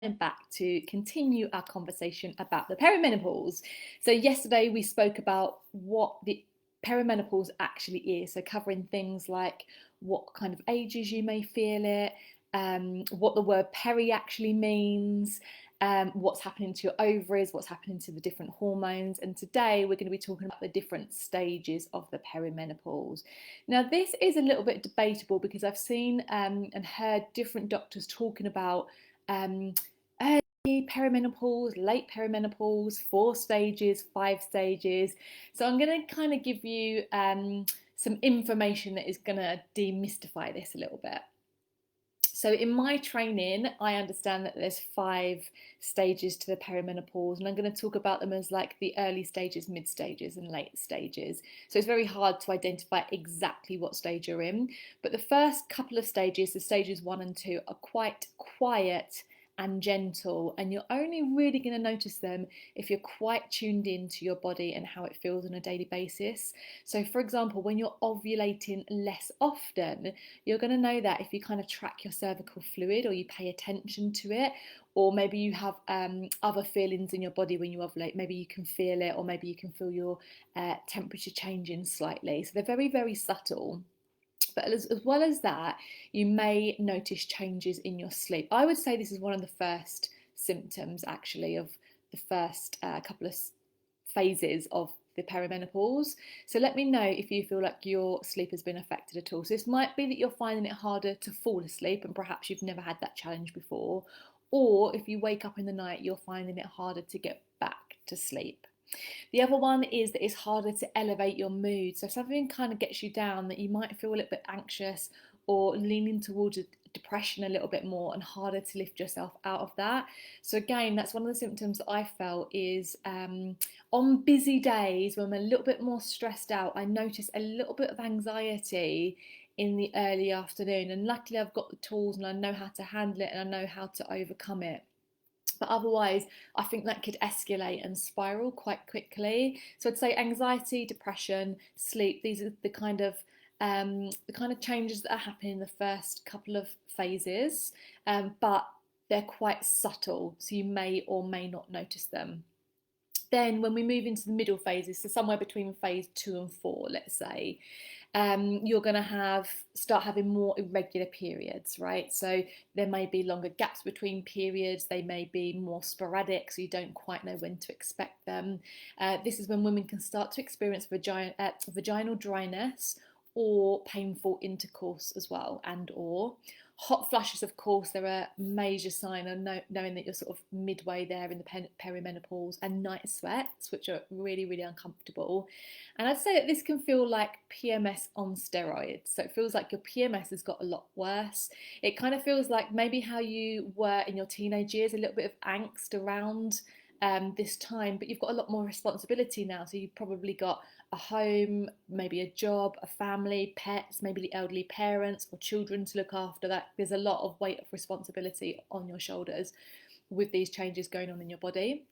And back to continue our conversation about the perimenopause. So, yesterday we spoke about what the perimenopause actually is. So, covering things like what kind of ages you may feel it, what the word peri actually means, what's happening to your ovaries, what's happening to the different hormones. And today we're going to be talking about the different stages of the perimenopause. Now, this is a little bit debatable because I've seen and heard different doctors talking about um, early perimenopause, late perimenopause, 4 stages, 5 stages. So I'm going to kind of give you some information that is going to demystify this a little bit. So in my training, I understand that there's 5 stages to the perimenopause, and I'm going to talk about them as like the early stages, mid stages, and late stages. So it's very hard to identify exactly what stage you're in. But the first couple of stages, the stages 1 and 2, are quite quiet and gentle, and you're only really going to notice them if you're quite tuned in to your body and how it feels on a daily basis. So for example, when you're ovulating less often, you're going to know that if you kind of track your cervical fluid or you pay attention to it, or maybe you have other feelings in your body when you ovulate. Maybe you can feel it, or maybe you can feel your temperature changing slightly. So they're very, very subtle. But as well as that, you may notice changes in your sleep. I would say this is one of the first symptoms, actually, of the first couple of phases of the perimenopause. So let me know if you feel like your sleep has been affected at all. So this might be that you're finding it harder to fall asleep, and perhaps you've never had that challenge before. Or if you wake up in the night, you're finding it harder to get back to sleep. The other one is that it's harder to elevate your mood. So if something kind of gets you down, that you might feel a little bit anxious or leaning towards depression a little bit more, and harder to lift yourself out of that. So again, that's one of the symptoms that I felt is on busy days when I'm a little bit more stressed out, I notice a little bit of anxiety in the early afternoon, and luckily I've got the tools and I know how to handle it and I know how to overcome it. But otherwise, I think that could escalate and spiral quite quickly. So I'd say anxiety, depression, sleep, these are the kind of changes that are happening in the first couple of phases, but they're quite subtle, so you may or may not notice them. Then when we move into the middle phases, so somewhere between phase 2 and 4, let's say, you're going to start having more irregular periods, right? So there may be longer gaps between periods, they may be more sporadic, so you don't quite know when to expect them. This is when women can start to experience vaginal dryness or painful intercourse as well, and or hot flushes. Of course, they're a major sign of knowing that you're sort of midway there in the perimenopause, and night sweats, which are really, really uncomfortable. And I'd say that this can feel like PMS on steroids. So it feels like your PMS has got a lot worse. It kind of feels like maybe how you were in your teenage years, a little bit of angst around this time, but you've got a lot more responsibility now. So you've probably got a home, maybe a job, a family, pets, maybe the elderly parents or children to look after. That there's a lot of weight of responsibility on your shoulders with these changes going on in your body.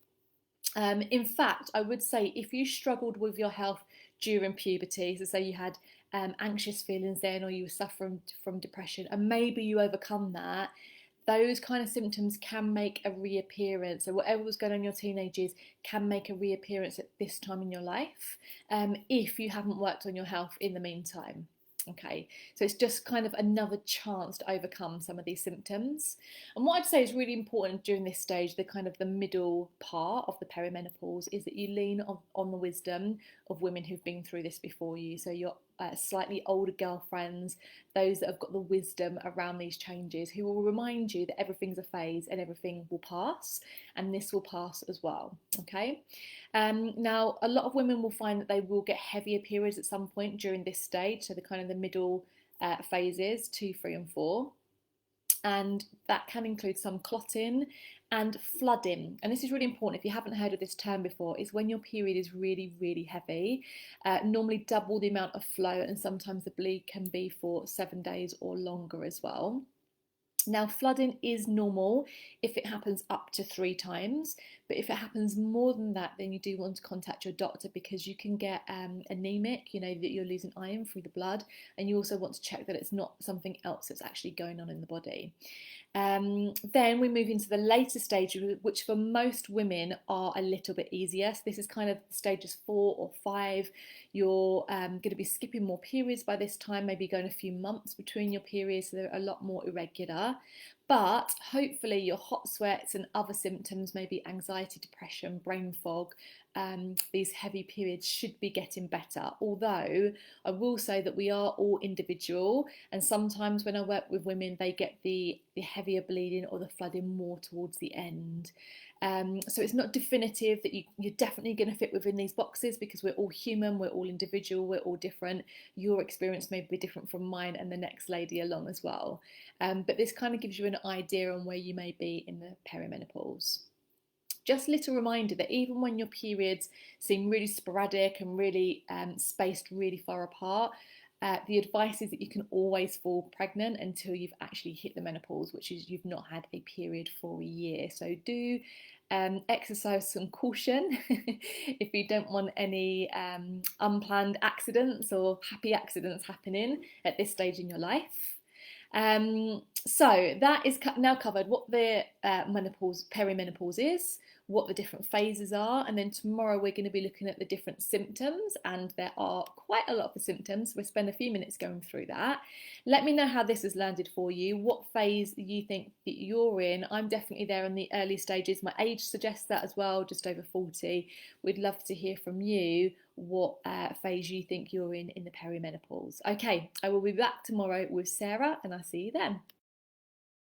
In fact, I would say if you struggled with your health during puberty, so say you had anxious feelings then, or you were suffering from depression, and maybe you overcome that, those kind of symptoms can make a reappearance. So whatever was going on in your teenage years can make a reappearance at this time in your life, if you haven't worked on your health in the meantime. Okay, so it's just kind of another chance to overcome some of these symptoms. And what I'd say is really important during this stage, the kind of the middle part of the perimenopause, is that you lean on the wisdom of women who've been through this before you. So your slightly older girlfriends, those that have got the wisdom around these changes, who will remind you that everything's a phase and everything will pass, and this will pass as well. Okay. Now, a lot of women will find that they will get heavier periods at some point during this stage, so the kind of the middle phases 2, 3, and 4, and that can include some clotting and flooding. And this is really important if you haven't heard of this term before. Is when your period is really, really heavy, normally double the amount of flow, and sometimes the bleed can be for 7 days or longer as well. Now, flooding is normal if it happens up to 3 times, but if it happens more than that, then you do want to contact your doctor, because you can get anemic, that you're losing iron through the blood, and you also want to check that it's not something else that's actually going on in the body. Then we move into the later stage, which for most women are a little bit easier. So this is kind of stages 4 or 5. You're going to be skipping more periods by this time, maybe going a few months between your periods, so they're a lot more irregular. But hopefully your hot sweats and other symptoms, maybe anxiety, depression, brain fog, these heavy periods should be getting better. Although I will say that we are all individual, and sometimes when I work with women, they get the heavier bleeding or the flooding more towards the end. So it's not definitive that you're definitely going to fit within these boxes, because we're all human, we're all individual, we're all different. Your experience may be different from mine and the next lady along as well. But this kind of gives you an idea on where you may be in the perimenopause. Just a little reminder that even when your periods seem really sporadic and really spaced really far apart, the advice is that you can always fall pregnant until you've actually hit the menopause, which is you've not had a period for a year. So do exercise some caution if you don't want any unplanned accidents or happy accidents happening at this stage in your life. So that is now covered what the perimenopause is, what the different phases are, and then tomorrow we're going to be looking at the different symptoms, and there are quite a lot of the symptoms. We'll spend a few minutes going through that. Let me know how this has landed for you, what phase you think that you're in. I'm definitely there in the early stages. My age suggests that as well, just over 40. We'd love to hear from you what phase you think you're in the perimenopause. Okay, I will be back tomorrow with Sarah, and I'll see you then.